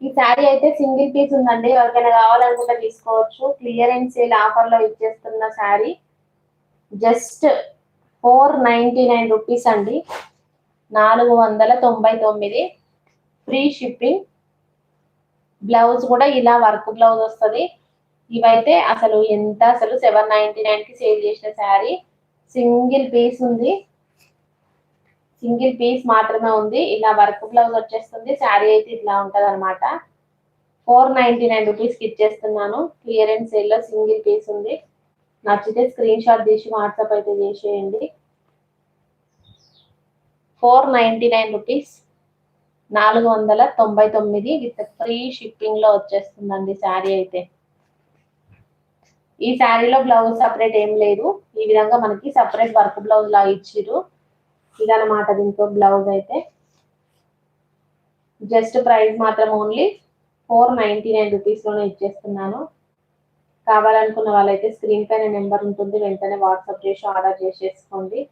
ఈ శారీ అయితే single piece ఉందండి, ఎవరికైనా కావాలనుకుంటే తీసుకోవచ్చు. క్లియరెన్స్ సేల్ ఆఫర్ లో ఇచ్చేస్తున్న శారీ జస్ట్ 499 రూపీస్ అండి, 499, ఫ్రీ షిప్పింగ్. బ్లౌజ్ కూడా ఇలా వర్క్ బ్లౌజ్ వస్తుంది. ఇవైతే అసలు ఎంత, అసలు 799 కి సేల్ చేసిన శారీ. సింగిల్ పీస్ ఉంది, సింగిల్ పీస్ మాత్రమే ఉంది. ఇలా వర్క్ బ్లౌజ్ వచ్చేస్తుంది. శారీ అయితే ఇట్లా ఉంటది అనమాట. 499 రూపీస్ కి ఇచ్చేస్తున్నాను. క్లియరెన్స్ సేల్ లో సింగిల్ పీస్ ఉంది. నచ్చితే స్క్రీన్ షాట్ తీసి వాట్సాప్ అయితే చేసేయండి. 499 రూపీస్, 499 విత్ ఫ్రీ షిప్పింగ్ లో వచ్చేస్తుందండి శారీ అయితే. ఈ శారీలో బ్లౌజ్ సపరేట్ ఏం లేదు, ఈ విధంగా మనకి సపరేట్ వర్క్ బ్లౌజ్ లా ఇచ్చిరు. ఇదన్నమాట దీంతో బ్లౌజ్ అయితే. జస్ట్ ప్రైస్ మాత్రం ఓన్లీ 499 రూపీస్ లోనే ఇచ్చేస్తున్నాను. కావాలనుకున్న వాళ్ళైతే స్క్రీన్ పైన నెంబర్ ఉంటుంది, వెంటనే వాట్సాప్ చేసి ఆర్డర్ చేసేసుకోండి.